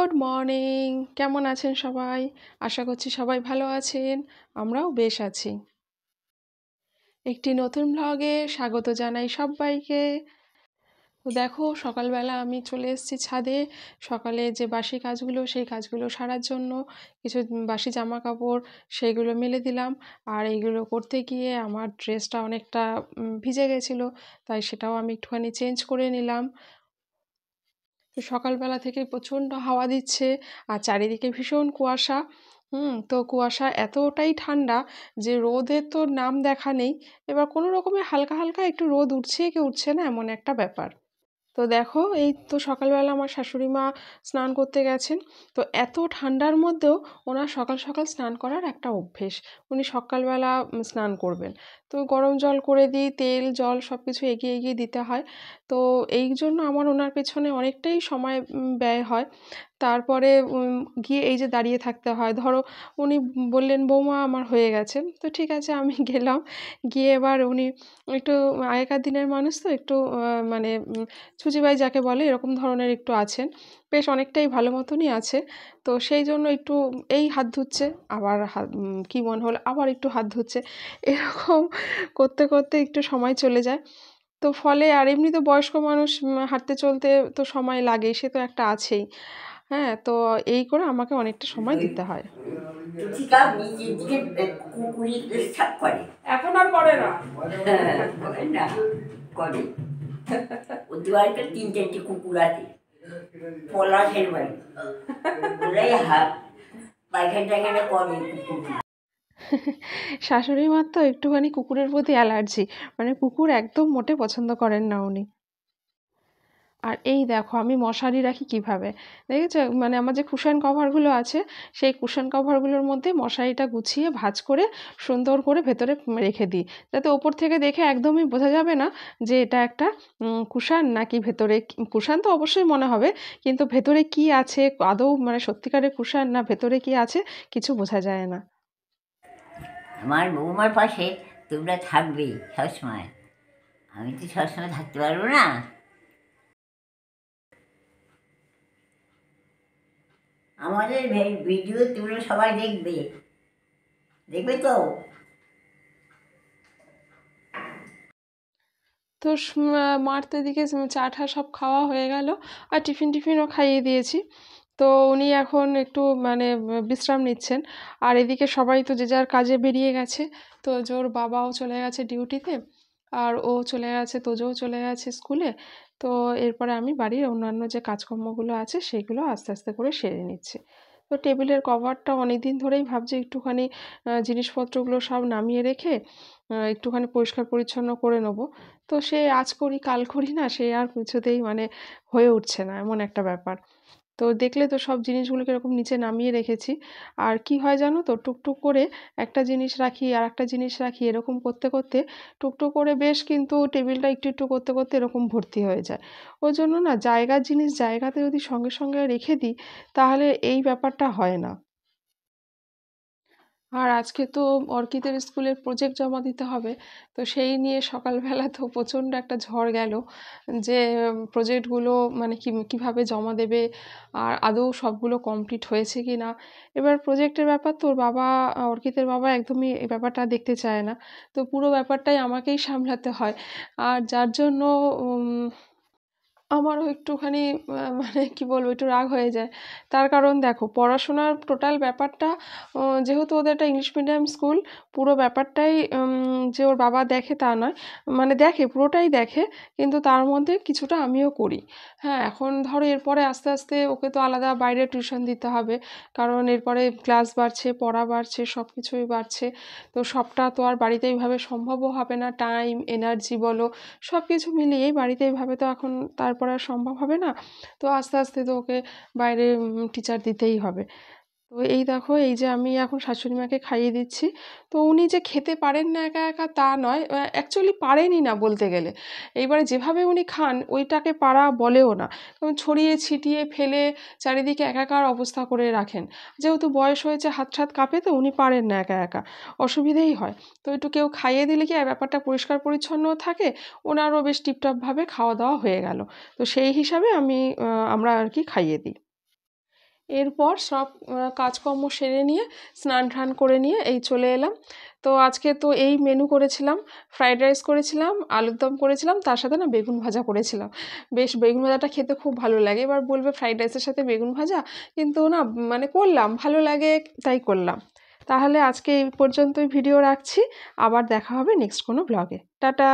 Good morning. কেমন আছেন সবাই? আশা করছি সবাই ভালো আছেন। আমরাও বেশ আছি। একটি নতুন ব্লগে স্বাগত জানাই সবাইকে। তো দেখো, সকালবেলা আমি চলে এসেছি ছাদে। সকালে যে বাসি কাজগুলো, সেই কাজগুলো সারার জন্য কিছু বাসি জামা কাপড় সেইগুলো মেলে দিলাম। আর এইগুলো করতে গিয়ে আমার ড্রেসটা অনেকটা ভিজে গেছিলো, তাই সেটাও আমি একটুখানি চেঞ্জ করে নিলাম। তো সকালবেলা থেকে প্রচণ্ড হাওয়া দিচ্ছে আর চারিদিকে ভীষণ কুয়াশা। তো কুয়াশা এতটাই ঠান্ডা যে রোদের তো নাম দেখা নেই। এবার কোনো রকমে হালকা হালকা একটু রোদ উঠছে কি উঠছে না, এমন একটা ব্যাপার। তো দেখো, এই তো সকালবেলা আমার শাশুড়ি মা স্নান করতে গেছেন। তো এত ঠান্ডার মধ্যেও ওনার সকাল সকাল স্নান করার একটা অভ্যেস। উনি সকালবেলা স্নান করবেন। তো গরম জল করে দিই, তেল জল সব কিছু এগিয়ে এগিয়ে দিতে হয়। তো এই জন্য আমার ওনার পেছনে অনেকটাই সময় ব্যয় হয়। তারপরে গিয়ে এই যে দাঁড়িয়ে থাকতে হয়। ধরো উনি বললেন, বৌমা আমার হয়ে গেছে। তো ঠিক আছে, আমি গেলাম। গিয়ে এবার উনি একটু, আগেকার দিনের মানুষ তো একটু মানে ছুঁচিবাই যাকে বলে এরকম ধরনের একটু আছেন। বেশ অনেকটাই ভালো মতনই আছে। তো সেই জন্য একটু এই হাত ধুচ্ছে, আবার কি মনে হলো আবার একটু হাত ধুচ্ছে। এরকম করতে করতে একটু সময় চলে যায়। তো ফলে আর এমনিতে বয়স্ক মানুষ হাঁটতে চলতে তো সময় লাগেই, সে তো একটা আছেই। হ্যাঁ, তো এই করে আমাকে অনেকটা সময় দিতে হয়। টুচিকা নিজের দিকে কুকুরি সাপ করে। এখন আর করে না। করে না, করে। ওদের বাড়িতে 3-4টি কুকুর আছে, পলাশের বাড়ি। ওরাই পায়খানা টায়খানা করে কুকুর। শাশুড়ি মার তো একটুখানি কুকুরের প্রতি অ্যালার্জি, মানে কুকুর একদম মোটে পছন্দ করেন না উনি। আর এই দেখো আমি মশারি রাখি কিভাবে, দেখেছো? মানে আমার যে কুশন কভারগুলো আছে, সেই কুশন কভারগুলোর মধ্যে মশারিটা গুছিয়ে ভাঁজ করে সুন্দর করে ভেতরে রেখে দিই, যাতে ওপর থেকে দেখে একদমই বোঝা যাবে না যে এটা একটা কুশন নাকি ভেতরে কুশন তো অবশ্যই মনে হবে, কিন্তু ভেতরে কি আছে আদৌ, মানে সত্যিকারের কুশন না ভেতরে কি আছে কিছু বোঝা যায় না। আমার বৌমার পাশে তোমরা থাকবেই সবসময়, আমি তো সবসময় থাকতে পারবো না। আমাদের ভিডিও তোমরা সবাই দেখবে, দেখবে তো? তো মার তো এদিকে চা টা সব খাওয়া হয়ে গেল, আর টিফিন টিফিনও খাইয়ে দিয়েছি। তো উনি এখন একটু মানে বিশ্রাম নিচ্ছেন। আর এদিকে সবাই তো যে যার কাজে বেরিয়ে গেছে। তো জোর বাবাও চলে গেছে ডিউটিতে, আর ও চলে গেছে, তোজোও চলে গেছে স্কুলে। তো এরপরে আমি বাড়ির অন্যান্য যে কাজকর্মগুলো আছে সেগুলো আস্তে আস্তে করে সেরে নিচ্ছি। তো টেবিলের কভারটা অনেক দিন ধরেই ভাবছি একটুখানি জিনিসপত্রগুলো সব নামিয়ে রেখে একটুখানি পরিষ্কার পরিচ্ছন্ন করে নেবো। তো সে আজ করি কাল করি না, সে আর কিছুতেই মানে হয়ে উঠছে না, এমন একটা ব্যাপার। তো দেখলে তো সব জিনিসগুলোকে এরকম নিচে নামিয়ে রেখেছি। আর কি হয় জানো তো, টুকটুক করে একটা জিনিস রাখি আর একটা জিনিস রাখি, এরকম করতে করতে টুকটুক করে বেশ কিন্তু টেবিলটা একটু একটু করতে করতে এরকম ভর্তি হয়ে যায়। ওই জন্য না, জায়গার জিনিস জায়গাতে যদি সঙ্গে সঙ্গে রেখে দিই, তাহলে এই ব্যাপারটা হয় না। আর আজকে তো অর্কিতের স্কুলের প্রজেক্ট জমা দিতে হবে। তো সেই নিয়ে সকালবেলা তো প্রচণ্ড একটা ঝড় গেল যে প্রজেক্টগুলো মানে কীভাবে জমা দেবে, আর আদৌ সবগুলো কমপ্লিট হয়েছে কি না। এবার প্রজেক্টের ব্যাপার তো ওর বাবা, অর্কিতের বাবা একদমই এই ব্যাপারটা দেখতে চায় না। তো পুরো ব্যাপারটাই আমাকেই সামলাতে হয়। আর যার জন্য আমারও একটুখানি মানে কি বলবো, একটু রাগ হয়ে যায়। তার কারণ দেখো, পড়াশোনার টোটাল ব্যাপারটা যেহেতু ওদের একটা ইংলিশ মিডিয়াম স্কুল, পুরো ব্যাপারটাই যে ওর বাবা দেখে তা নয়। মানে দেখে, পুরোটাই দেখে, কিন্তু তার মধ্যে কিছুটা আমিও করি। হ্যাঁ, এখন ধরো এরপরে আস্তে আস্তে ওকে তো আলাদা বাইরে টিউশন দিতে হবে, কারণ এরপরে ক্লাস বাড়ছে, পড়া বাড়ছে, সব কিছুই বাড়ছে। তো সবটা তো আর বাড়িতে এইভাবে সম্ভবও হবে না, টাইম এনার্জি বলো সব কিছু মিলিয়েই বাড়িতে এইভাবে তো এখন তারপর আর সম্ভব হবে না। তো আস্তে আস্তে তো ওকে বাইরে টিচার দিতেই হবে। তো এই দেখো, এই যে আমি এখন শাশুড়ি মাকে খাইয়ে দিচ্ছি। তো উনি যে খেতে পারেন না একা একা তা নয়, অ্যাকচুয়ালি পারেনই না বলতে গেলে। এইবারে যেভাবে উনি খান ওইটাকে পারা বলেও না, কারণ ছড়িয়ে ছিটিয়ে ফেলে চারিদিকে একাকার অবস্থা করে রাখেন। যেহেতু বয়স হয়েছে, হাত ছাত কাঁপে, তো উনি পারেন না একা একা, অসুবিধেই হয়। তো একটু কেউ খাইয়ে দিলে কি আর ব্যাপারটা পরিষ্কার পরিচ্ছন্নও থাকে, ওনারও বেশ টিপটপভাবে খাওয়া দাওয়া হয়ে গেল। তো সেই হিসাবে আমরা আর কি খাইয়ে দিই। এরপর সব কাজকর্ম সেরে নিয়ে স্নান টান করে নিয়ে এই চলে এলাম। তো আজকে তো এই মেনু করেছিলাম, ফ্রাইড রাইস করেছিলাম, আলুর দম করেছিলাম, তার সাথে না বেগুন ভাজা করেছিলাম। বেশ বেগুন ভাজাটা খেতে খুব ভালো লাগে। এবার বলবে ফ্রাইড রাইসের সাথে বেগুন ভাজা, কিন্তু না মানে করলাম, ভালো লাগে তাই করলাম। তাহলে আজকে এই পর্যন্তই ভিডিও রাখছি, আবার দেখা হবে নেক্সট কোনো ব্লগে। টাটা।